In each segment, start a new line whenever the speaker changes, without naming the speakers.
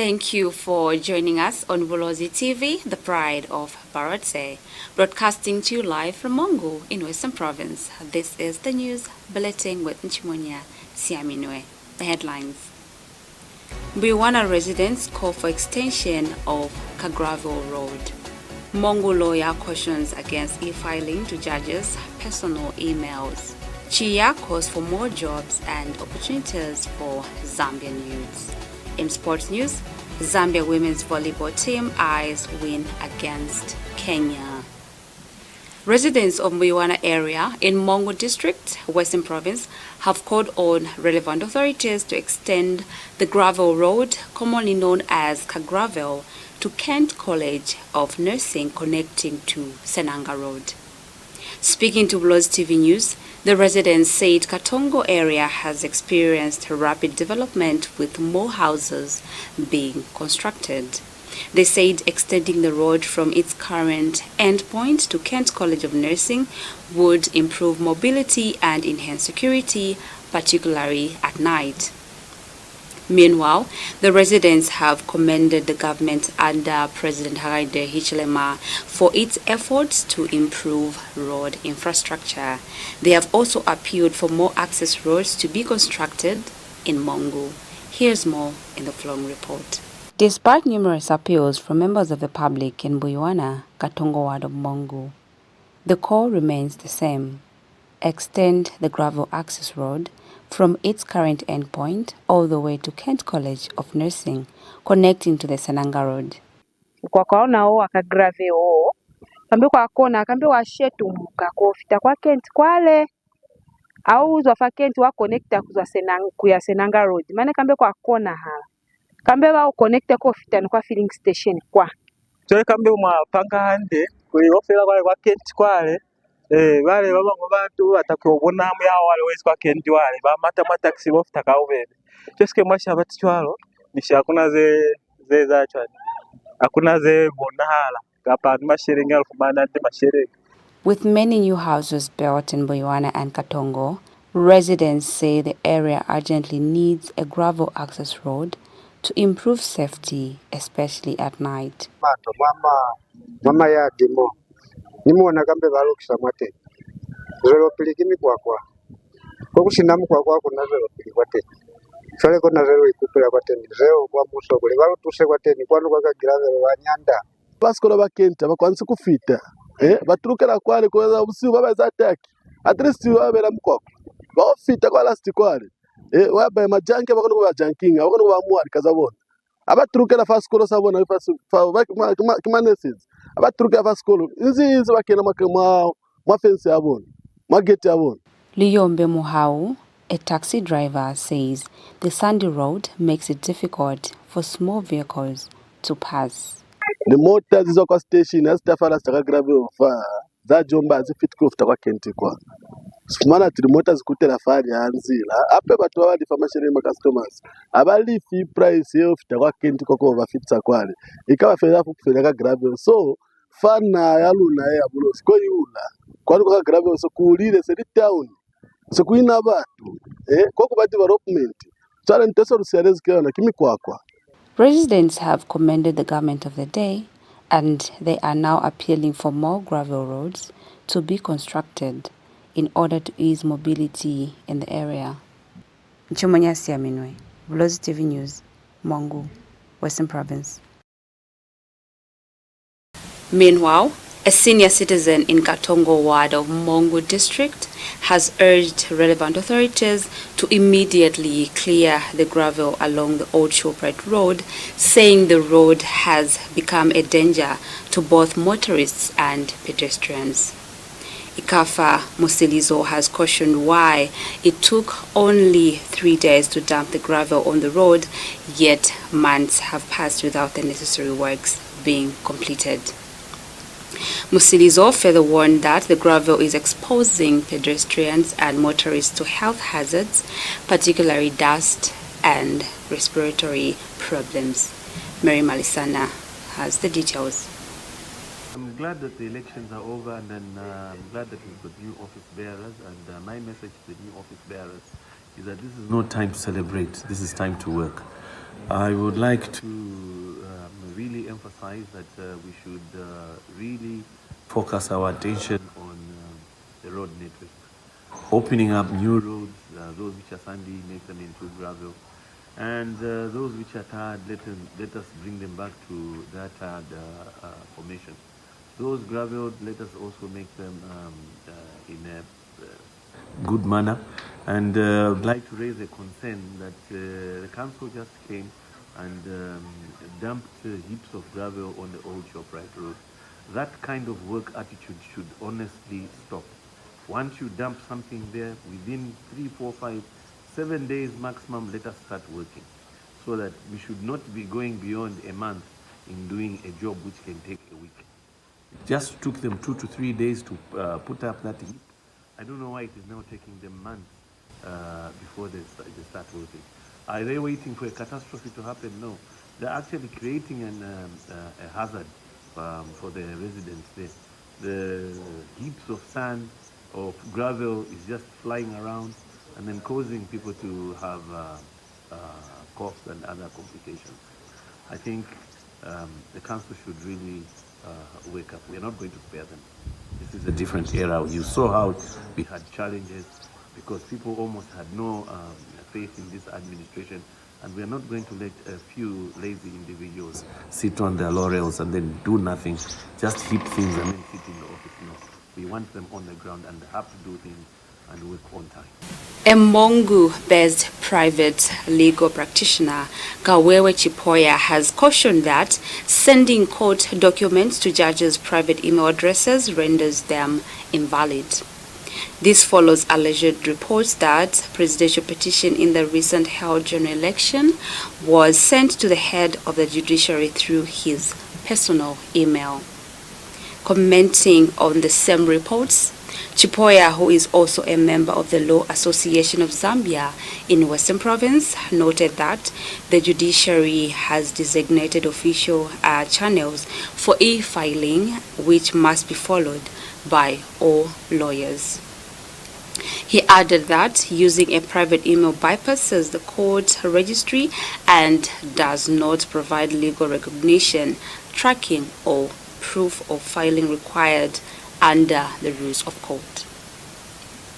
Thank you for joining us on Bulozi TV, the pride of Barotse, broadcasting to you live from Mongo in Western Province. This is the news bulletin with CHIIYA Siaminwe. The headlines. MBUYUWANA residents call for extension of Kagraville Road. Mongo lawyer cautions against e-filing to judges' personal emails. CHIIYA calls for more jobs and opportunities for Zambian youths. In sports news, Zambia women's volleyball team eyes win against Kenya. Residents of MBUYUWANA area in Mongo District, Western Province, have called on relevant authorities to extend the gravel road, commonly known as Kagraville, to Kent College of Nursing connecting to Senanga Road. Speaking to Bulozi TV News, the residents said Katongo area has experienced rapid development with more houses being constructed. They said extending the road from its current endpoint to Kent College of Nursing would improve mobility and enhance security, particularly at night. Meanwhile, the residents have commended the government under President Hakainde Hichilema for its efforts to improve road infrastructure. They have also appealed for more access roads to be constructed in Mongo. Here's more in the following report. Despite numerous appeals from members of the public in MBUYUWANA, Katongo ward of Mongo, the call remains the same: extend the gravel access road from its current endpoint all the way to Kent College of Nursing, connecting to the Senanga Road.
Kwa kaona o akagrave o kambe kwa kona kambe wa shetu mukakofita kwa Kent kwale au uzwa fa Kent wa connecta kuya Senanga Road maana kambe kwa kona hala kambe wa connecta kofita kwa filling station kwa
so kambe umapanga hande kuri ofera kwa Kent kwale vale babango bantu batakwobona hamwe yaho wale wese kwa Kent wale bamata taxi bofita kaubele cheske mwasha batitwalo nisha hakuna ze zacho hakuna ze bonahala kapa mashiringi 1000 mashiringi.
With many new houses built in MBUYUWANA and Katongo, residents say the area urgently needs a gravel access road to improve safety, especially at night.
Mama ya demo nimuona kambe balokisa mwate zero pilikimi kwa kushina kwa kuna zero pili kwate fale kona zero ikupira kwate zero kwa muso kule balotuse kwate ni kwano kwa grave wanyanda
basikora bakenta bakwanze kufita baturukira kwale koza ubusibu babaza attack at least babera mukoko bafita kwa last kwale wabaye majanke bakono kwa janking bakono kwa muari kazabona abaturukira fast koro sabona fast kimanesis abaturukira fast koro inzi bakena mwa fence yabona mageti yabona.
Liyombe Muhau, a taxi driver, says the sandy road makes it difficult for small vehicles to pass.
The motors is kwa station as tafara staka gravel fa za jomba zifit kufita kwa Kent kwa simana tiri motors kutera fari anzila ape batu abali famashire ma customers abali fi price yo fita kwa Kent kwa over fitsa kwale ikawa fedha kufika ka gravel so fana yaluna ya Bulozi ko yula kwani kwa gravel so kulile se town so kuina batu ko kubati development tsale nteso rusiarezi kana kimi kwa.
Residents have commended the government of the day, and they are now appealing for more gravel roads to be constructed in order to ease mobility in the area. CHIIYA Siaminwe, Bulozi TV News, Mongo, Western Province. Meanwhile, a senior citizen in Katongo ward of Mongo District has urged relevant authorities to immediately clear the gravel along the Old Shoprite Road, saying the road has become a danger to both motorists and pedestrians. Ikafa Musilizo has cautioned why it took only 3 days to dump the gravel on the road, yet months have passed without the necessary works being completed. Musilizo further warned that the gravel is exposing pedestrians and motorists to health hazards, particularly dust and respiratory problems. Mary Malisana has the details.
I'm glad that the elections are over, and then I'm glad that we've got new office bearers, and my message to the new office bearers is that this is no time to celebrate, this is time to work. I would like to really emphasize that we should really focus our attention on the road network. Opening up new roads, those which are sandy, make them into gravel. And those which are tired, let us bring them back to their tired formation. Those gravel, let us also make them in a good manner. And I'd like to raise a concern that the council just came and dumped heaps of gravel on the old ShopRite road. That kind of work attitude should honestly stop. Once you dump something there, within 3, 4, 5, 7 days maximum, let us start working. So that we should not be going beyond a month in doing a job which can take a week. It just took them 2 to 3 days to put up that heap. I don't know why it is now taking them months before they start working. Are they waiting for a catastrophe to happen? No. They're actually creating a hazard for the residents there. The heaps of sand or gravel is just flying around and then causing people to have coughs and other complications. I think the council should really wake up. We're not going to spare them. This is a different era. You saw how we had challenges because people almost had no faith in this administration, and we're not going to let a few lazy individuals sit on their laurels and then do nothing, just heap things and then sit in the office. No, we want them on the ground and they have to do things and work on time.
A Mongu-based private legal practitioner, Kawewe CHIIYA, has cautioned that sending court documents to judges' private email addresses renders them invalid. This follows alleged reports that presidential petition in the recent held general election was sent to the head of the judiciary through his personal email. Commenting on the same reports, CHIIYA, who is also a member of the Law Association of Zambia in Western Province, noted that the judiciary has designated official channels for e-filing, which must be followed by all lawyers. He added that using a private email bypasses the court registry and does not provide legal recognition, tracking, or proof of filing required under the rules of court.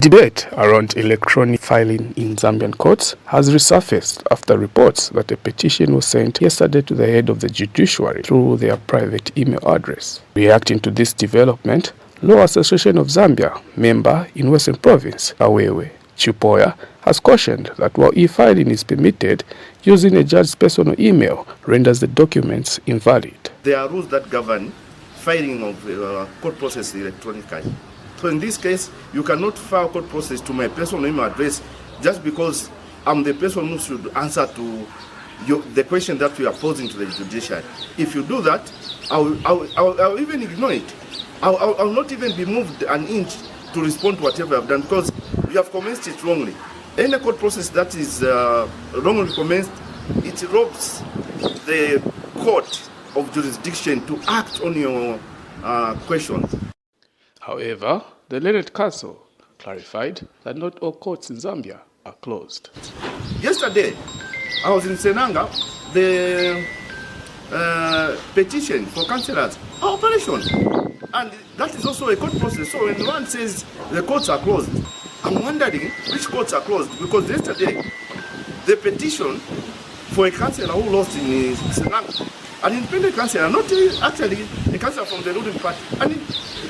Debate around electronic filing in Zambian courts has resurfaced after reports that a petition was sent yesterday to the head of the judiciary through their private email address. Reacting to this development, Law Association of Zambia member in Western Province, Kawewe CHIIYA, has cautioned that while e-filing is permitted, using a judge's personal email renders the documents invalid.
There are rules that govern filing of court process electronically. So in this case, you cannot file court process to my personal email address just because I'm the person who should answer to the question that we are posing to the judiciary. If you do that, I'll even ignore it. I'll not even be moved an inch to respond to whatever I've done because you have commenced it wrongly. Any court process that is wrongly commenced, it robs the court of jurisdiction to act on your questions.
However, the learned counsel clarified that not all courts in Zambia are closed.
Yesterday, I was in Senanga. The petition for councillors are operational. And that is also a court process. So when one says the courts are closed, I'm wondering which courts are closed. Because yesterday, the petition for a councillor who lost in Senanga, an independent councillor, not actually a councillor from the ruling party,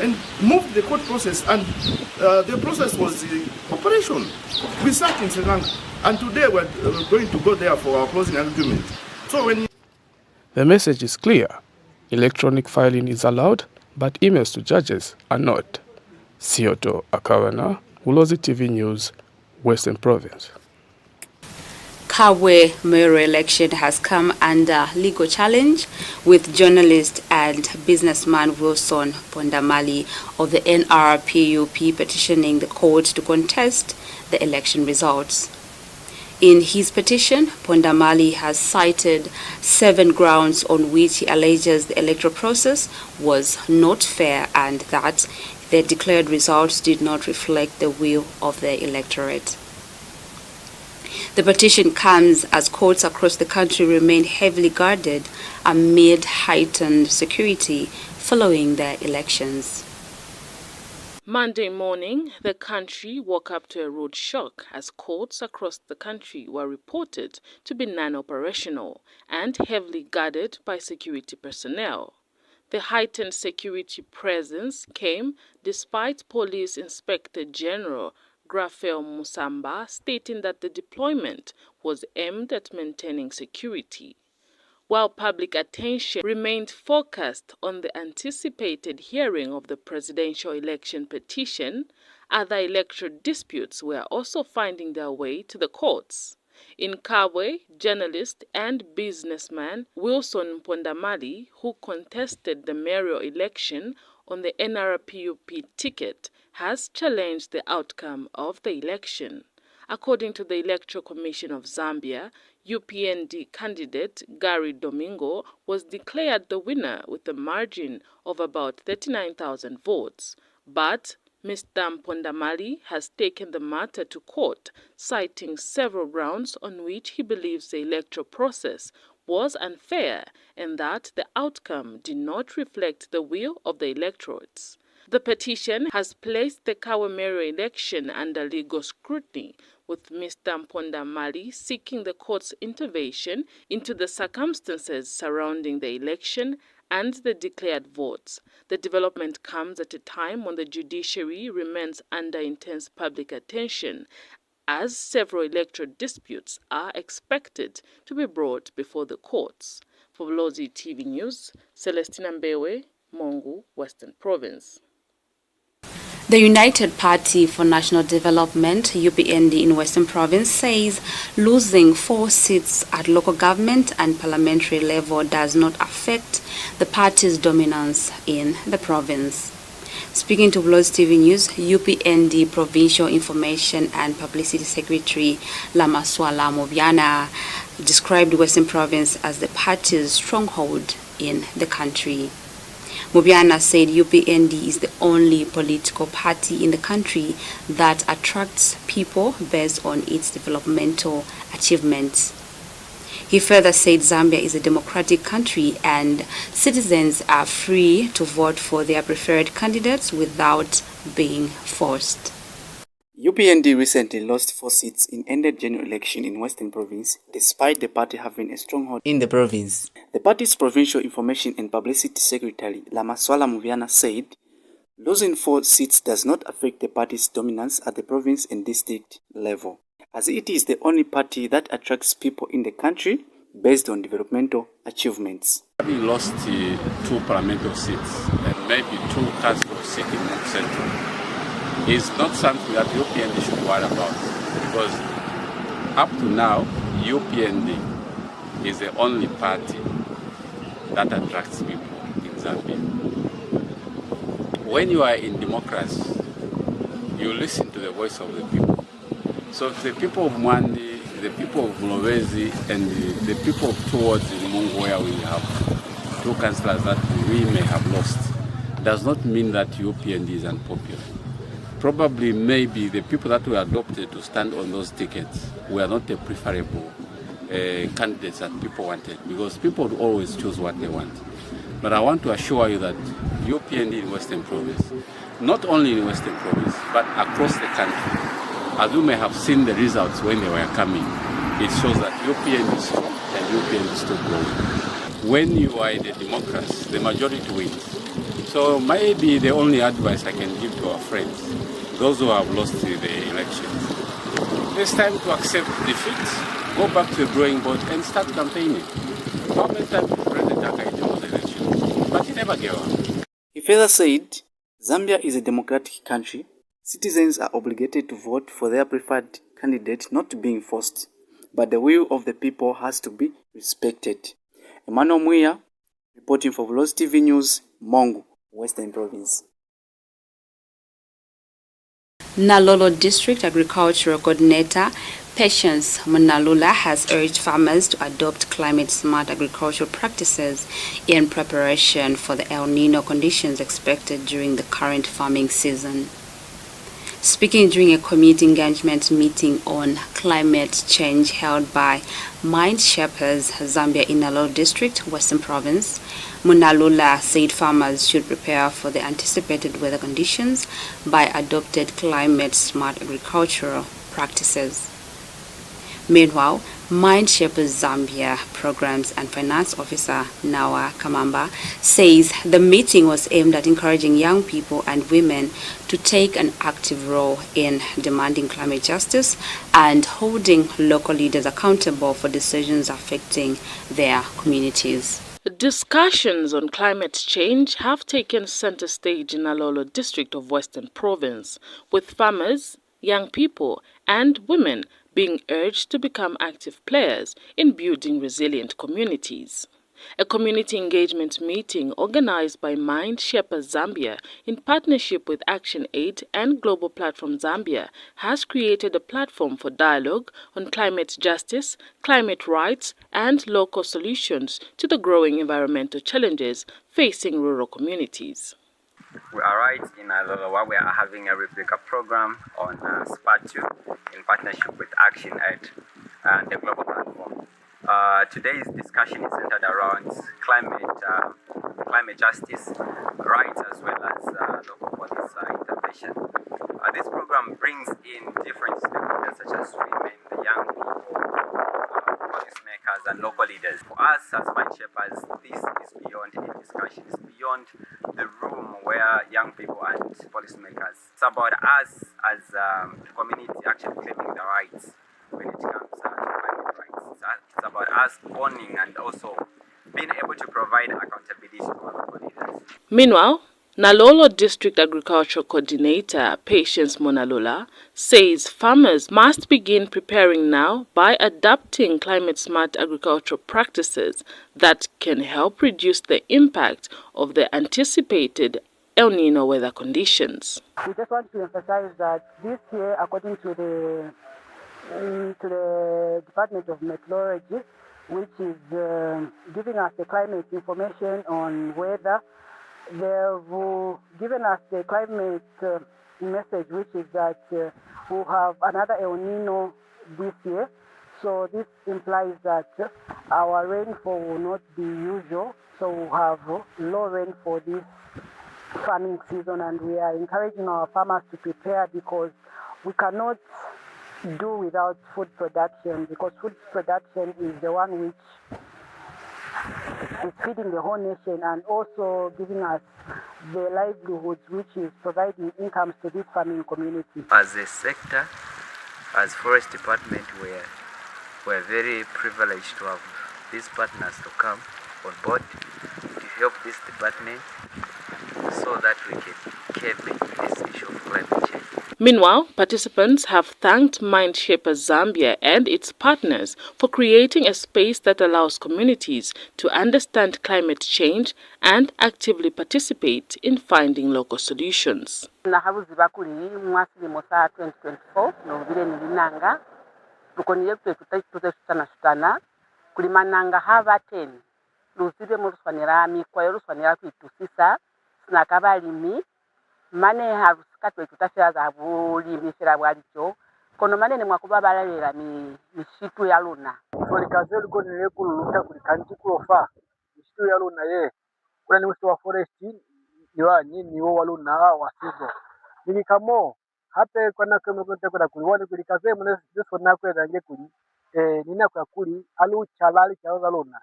and moved the court process, and the process was operational. We sat in Senanga, and today we're going to go there for our closing argument. So when
the message is clear: electronic filing is allowed, but emails to judges are not. Sioto Akawana, Bulozi TV News, Western Province.
Kawe mayoral election has come under legal challenge, with journalist and businessman Wilson Pondamali of the NRPUP petitioning the court to contest the election results. In his petition, Pondamali has cited 7 grounds on which he alleges the electoral process was not fair and that the declared results did not reflect the will of the electorate. The petition comes as courts across the country remain heavily guarded amid heightened security following the elections.
Monday morning, the country woke up to a road shock as courts across the country were reported to be non-operational and heavily guarded by security personnel. The heightened security presence came despite Police Inspector General Raphael Musamba stating that the deployment was aimed at maintaining security. While public attention remained focused on the anticipated hearing of the presidential election petition, other electoral disputes were also finding their way to the courts. In Kabwe, journalist and businessman Wilson Mpondamali, who contested the mayoral election on the NRPUP ticket, has challenged the outcome of the election. According to the Electoral Commission of Zambia, UPND candidate Gary Domingo was declared the winner with a margin of about 39,000 votes. But Mr. Mpondamali has taken the matter to court, citing several grounds on which he believes the electoral process was unfair and that the outcome did not reflect the will of the electorates. The petition has placed the Kawe mayoral election under legal scrutiny, with Mr. Mpondamali seeking the court's intervention into the circumstances surrounding the election and the declared votes. The development comes at a time when the judiciary remains under intense public attention, as several electoral disputes are expected to be brought before the courts. For Bulozi TV News, Celestina Mbewe, Mongu, Western Province.
The United Party for National Development, UPND in Western Province, says losing 4 seats at local government and parliamentary level does not affect the party's dominance in the province. Speaking to Bulozi TV News, UPND Provincial Information and Publicity Secretary Lamaswala Movyana described Western Province as the party's stronghold in the country. Movyana said UPND is the only political party in the country that attracts people based on its developmental achievements. He further said Zambia is a democratic country and citizens are free to vote for their preferred candidates without being forced.
UPND recently lost 4 seats in ended general election in Western Province, despite the party having a stronghold in the province. The party's Provincial Information and Publicity Secretary Lamaswala Movyana said, losing 4 seats does not affect the party's dominance at the province and district level, as it is the only party that attracts people in the country based on developmental achievements.
We lost 2 parliamentary seats and maybe 2 council seats in the central. It's not something that UPND should worry about, because up to now, UPND is the only party that attracts people in Zambia. When you are in democracy, you listen to the voice of the people. So if the people of Mwandi, the people of Bulowezi, and the people towards Mungu, where we have 2 councillors that we may have lost, does not mean that UPND is unpopular. Probably, maybe the people that were adopted to stand on those tickets were not the preferable candidates that people wanted, because people would always choose what they want. But I want to assure you that UPND in Western Province, not only in Western Province, but across the country, as you may have seen the results when they were coming, it shows that UPND is strong and UPND is still growing. When you are in a democracy, the majority wins. So maybe the only advice I can give to our friends, those who have lost the elections, it's time to accept defeat, go back to the drawing board and start campaigning. How many times did President Akaite won the election? But he never gave up.
He further said, Zambia is a democratic country. Citizens are obligated to vote for their preferred candidate, not being forced, but the will of the people has to be respected. Emmanuel Muya, reporting for Bulozi TV News, Mongu, Western Province.
Nalolo District Agricultural Coordinator Patience Munalula has urged farmers to adopt climate-smart agricultural practices in preparation for the El Nino conditions expected during the current farming season. Speaking during a community engagement meeting on climate change held by Mind Shapers Zambia in Nalolo District, Western Province, Munalula said farmers should prepare for the anticipated weather conditions by adopted climate-smart agricultural practices. Meanwhile, Mind Shapers Zambia Programs and Finance Officer Nawa Kamamba says the meeting was aimed at encouraging young people and women to take an active role in demanding climate justice and holding local leaders accountable for decisions affecting their communities.
Discussions on climate change have taken center stage in Nalolo District of Western Province, with farmers, young people and women being urged to become active players in building resilient communities. A community engagement meeting organized by Mind Shapers Zambia in partnership with Action Aid and Global Platform Zambia has created a platform for dialogue on climate justice, climate rights and local solutions to the growing environmental challenges facing rural communities.
We are right in Nalolo where we are having a replica program on SPA2 in partnership with Action Aid and the Global Platform. Today's discussion is centered around climate justice, rights as well as local police intervention. This program brings in different stakeholders such as women, the young people, policymakers and local leaders. For us as Mind Shapers, this is beyond any discussion. It's beyond the room where young people and policymakers. It's about us as community actually claiming the rights when it comes to climate rights. It's about us owning and also being able to provide accountability to our local leaders.
Meanwhile, Nalolo District Agricultural Coordinator Patience Monalula says farmers must begin preparing now by adapting climate-smart agricultural practices that can help reduce the impact of the anticipated El Nino weather conditions.
We just want to emphasize that this year, according to the Department of Meteorology, which is giving us the climate information on weather, they've given us the climate message, which is that we'll have another El Nino this year. So this implies that our rainfall will not be usual. So we'll have low rain for this farming season, and we are encouraging our farmers to prepare because we cannot do without food production, because food production is the one which is feeding the whole nation and also giving us the livelihoods, which is providing incomes to this farming community.
As a sector, as Forest Department, we're very privileged to have these partners to come on board to help this department so that we can curb this issue of climate change.
Meanwhile, participants have thanked Mind Shapers Zambia and its partners for creating a space that allows communities to understand climate change and actively participate in finding local solutions.
Nahabuzi bakuli mwasili mosa 2024 novile nilinanga tukoniye tutana kulimananga hava 10 luzibe muluswanira mikwayo luswanira kwitusisa sinakabalimi mane harusikatwe tutafira za bulimisira bwalicho kono manene mwakuba balalera mishitu ya luna
Tulikaze lugonere kululuta kulikanti kulofa mishitu ya luna ye kuna ni wa forest niwa nyini wo waluna wasizo nilikamo hape kwana kama kwa kuliwani kulikaze mune zisona kweza nge kuli nina kwa kuli alu chalali cha luna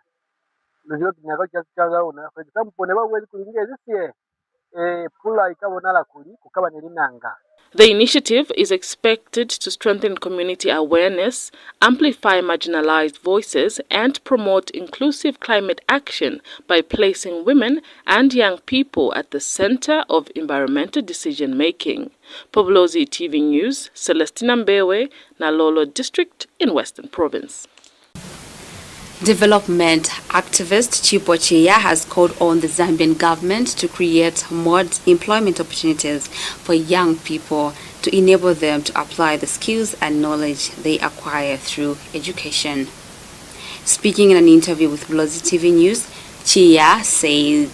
ndio kinyago cha luna kwa sababu pone bawe kulingia zisiye
The initiative is expected to strengthen community awareness, amplify marginalized voices, and promote inclusive climate action by placing women and young people at the center of environmental decision-making. Bulozi TV News, Celestina Mbewe, Nalolo District in Western Province.
Development activist CHIIYA has called on the Zambian government to create more employment opportunities for young people to enable them to apply the skills and knowledge they acquire through education. Speaking in an interview with Bulozi TV News, CHIIYA said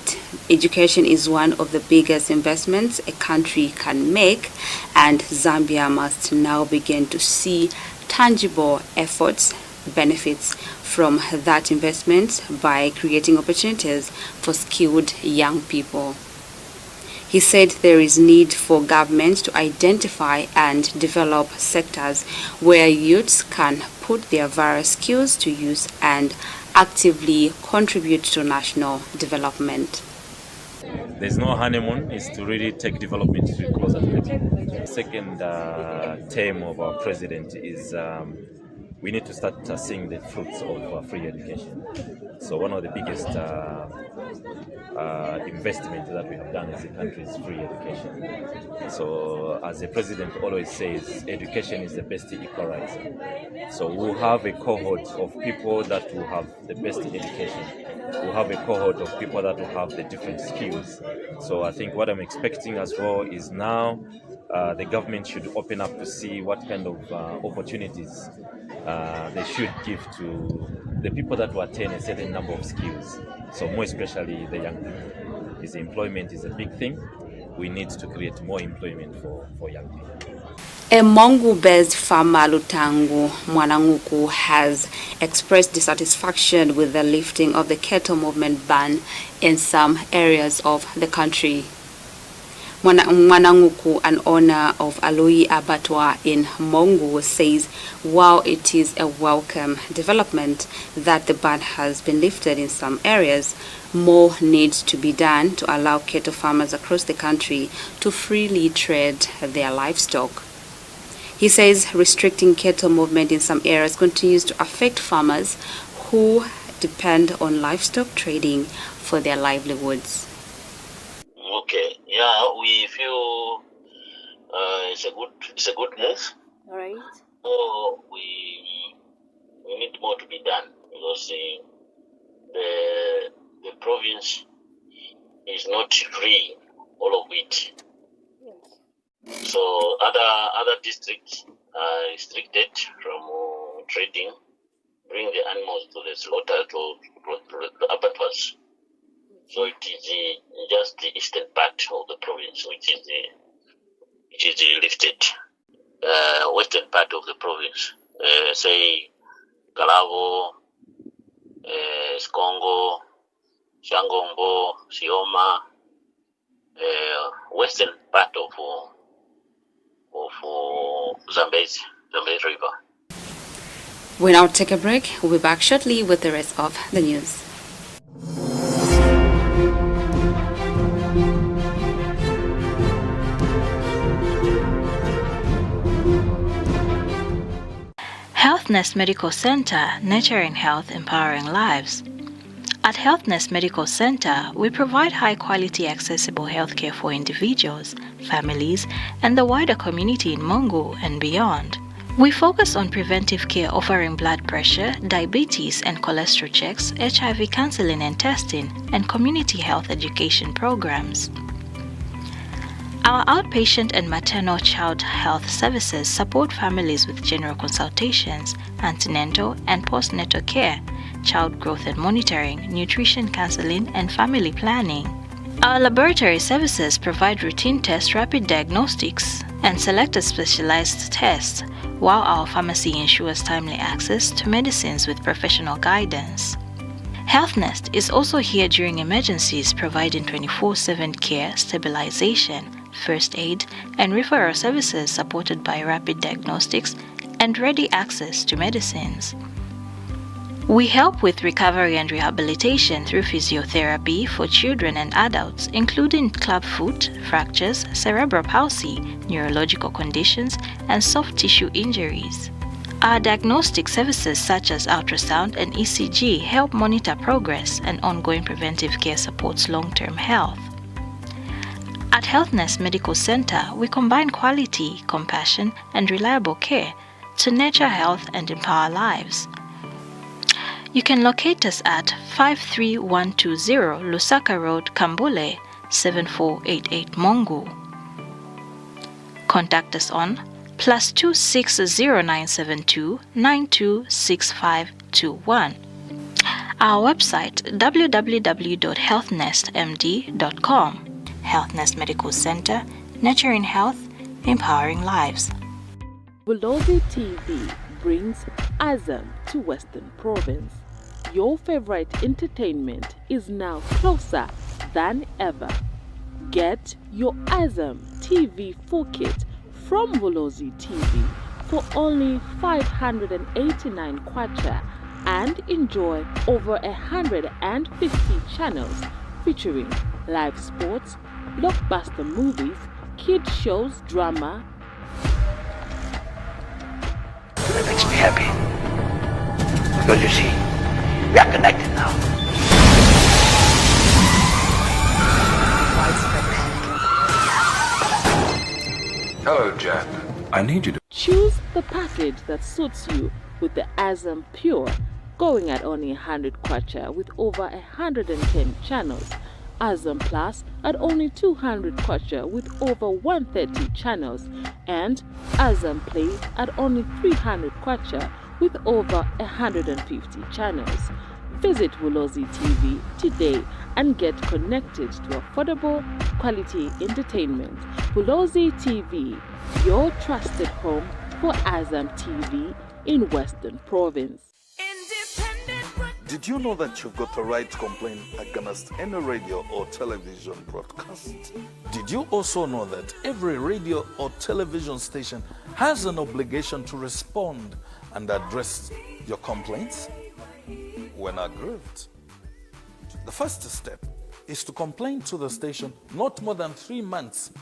education is one of the biggest investments a country can make, and Zambia must now begin to see tangible benefits from that investment by creating opportunities for skilled young people. He said there is need for government to identify and develop sectors where youths can put their various skills to use and actively contribute to national development.
There's no honeymoon, it's to really take development to closer to the people. Second term of our president is we need to start seeing the fruits of free education. So one of the biggest investments that we have done as a country is free education. So as the president always says, education is the best equalizer. So we'll have a cohort of people that will have the best education. We'll have a cohort of people that will have the different skills. So I think what I'm expecting as well is now the government should open up to see what kind of opportunities they should give to the people that will attain a certain number of skills. So more especially the young people. Is employment is a big thing. We need to create more employment for young people.
A Mongu-based farmer, Lutangu Mwananguku, has expressed dissatisfaction with the lifting of the cattle movement ban in some areas of the country. Mwananguku, an owner of Aloi Abattoir in Mongu, says while it is a welcome development that the ban has been lifted in some areas, more needs to be done to allow cattle farmers across the country to freely trade their livestock. He says restricting cattle movement in some areas continues to affect farmers who depend on livestock trading for their livelihoods.
Okay, yeah, we feel it's a good move.
All right.
So we need more to be done because the province is not free, all of it. So other districts are restricted from trading, bring the animals to the slaughter to the abattoirs. So it is just the eastern part of the province which is lifted. Western part of the province, say Galavo, Skongo, Shangombo, Sioma, western part of Zambezi River.
We now take a break. We'll be back shortly with the rest of the news.
Healthness Medical Center, nurturing health, empowering lives. At Healthness Medical Center, we provide high-quality, accessible healthcare for individuals, families, and the wider community in Mongu and beyond. We focus on preventive care offering blood pressure, diabetes and cholesterol checks, HIV counseling and testing, and community health education programs. Our outpatient and maternal child health services support families with general consultations, antenatal and postnatal care, child growth and monitoring, nutrition counseling, and family planning. Our laboratory services provide routine tests, rapid diagnostics, and selected specialized tests, while our pharmacy ensures timely access to medicines with professional guidance. HealthNest is also here during emergencies, providing 24/7 care, stabilization, first aid, and referral services supported by rapid diagnostics and ready access to medicines. We help with recovery and rehabilitation through physiotherapy for children and adults, including clubfoot, fractures, cerebral palsy, neurological conditions, and soft tissue injuries. Our diagnostic services such as ultrasound and ECG help monitor progress, and ongoing preventive care supports long-term health. At Healthness Medical Center, we combine quality, compassion, and reliable care to nurture health and empower lives. You can locate us at 53120 Lusaka Road, Kambule, 7488 Mongu. Contact us on +260 972 926521. Our website www.healthnestmd.com. Healthnest Medical Center, nurturing health, empowering lives.
Bulozi TV brings Azam to Western Province. Your favorite entertainment is now closer than ever. Get your Azam TV 4 kit from Bulozi TV for only 589 kwacha and enjoy over 150 channels featuring live sports, blockbuster movies, kids shows, drama.
That makes me happy. Because you see, we are connected now.
Hello, Jack. I need you to
Choose the package that suits you with the Azam Pure, going at only 100 kwacha with over 110 channels. Azam Plus at only 200 kwacha with over 130 channels. And Azam Play at only 300 kwacha with over 150 channels. Visit Bulozi TV today and get connected to affordable quality entertainment. Bulozi TV, your trusted home for Azam TV in Western Province.
Did you know that you've got the right to complain against any radio or television broadcast? Did you also know that every radio or television station has an obligation to respond and address your complaints when aggrieved? The first step is to complain to the station not more than 3 months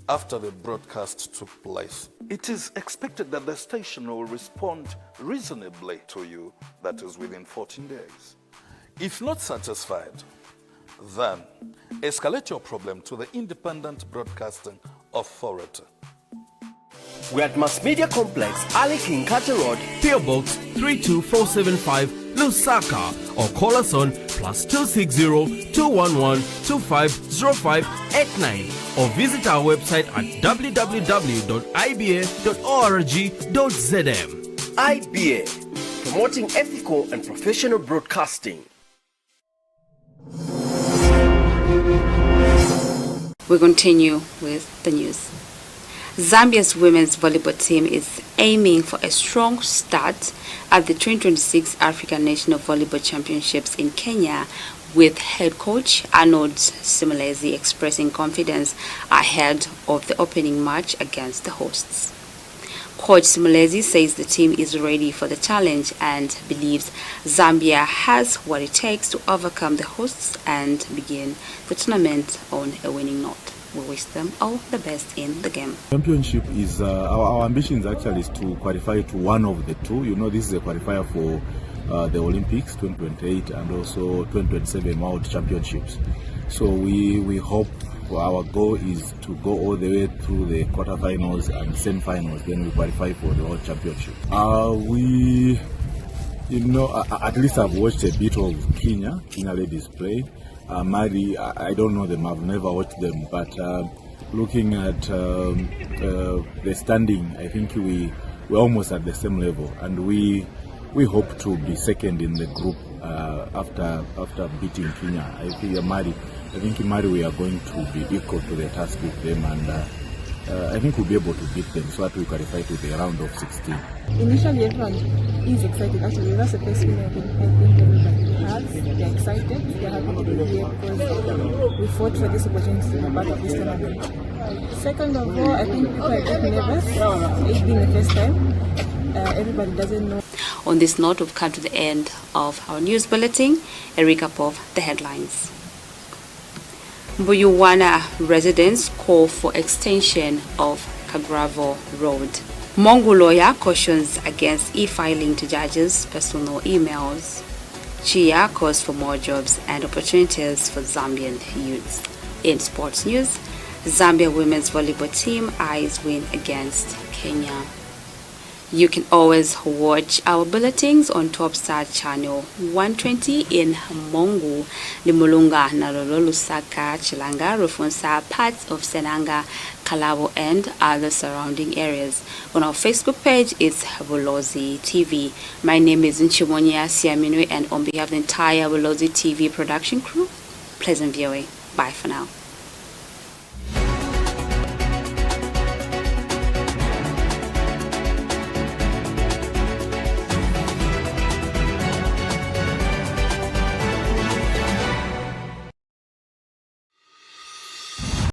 after the broadcast took place. It is expected that the station will respond reasonably to you, that is within 14 days. If not satisfied, then escalate your problem to the Independent Broadcasting Authority.
We're at Mass Media Complex, Ali King Carter Road, PO Box 32475, Lusaka, or call us on +260 211 250589 or visit our website at www.iba.org.zm. IBA, promoting ethical and professional broadcasting.
We continue with the news. Zambia's women's volleyball team is aiming for a strong start at the 2026 African National Volleyball Championships in Kenya, with head coach Arnold Simulezi expressing confidence ahead of the opening match against the hosts. Coach Simulezi says the team is ready for the challenge and believes Zambia has what it takes to overcome the hosts and begin the tournament on a winning note. We wish them all the best in the game.
Championship is our ambitions actually is to qualify to one of the two. You know, this is a qualifier for the Olympics 2028 and also 2027 World Championships. So we hope, our goal is to go all the way through the quarterfinals and semi-finals, then we qualify for the World Championship. At least I've watched a bit of Kenya ladies play. Mali, I don't know them, I've never watched them, but looking at the standing, I think we're almost at the same level, and we hope to be second in the group after beating Kenya. I think Mali we are going to be equal to the task with them, and I think we'll be able to beat them so that we qualify to the round of 16.
Initially, everyone is excited. Actually, that's the first thing I think everybody has. They're excited. They're happy to be here because we fought for this opportunity to be part of this tournament. Second of all, I think people are a bit nervous. It's been the first time. Everybody doesn't know.
On this note, we've come to the end of our news bulletin. A recap of the headlines. MBUYUWANA residents call for extension of Kagravo Road. Mongo lawyer cautions against e-filing to judges' personal emails. CHIIYA calls for more jobs and opportunities for Zambian youths. In sports news, Zambia women's volleyball team eyes win against Kenya. You can always watch our bulletins on TopStar channel 120 in Mongu, Limulunga, Nalolo, Lusaka, Chilanga, Rufunsa, parts of Senanga, Kalabo, and other surrounding areas. On our Facebook page, it's Bulozi TV. My name is Nchimonia Siaminwe, and on behalf of the entire Bulozi TV production crew, pleasant viewing. Bye for now.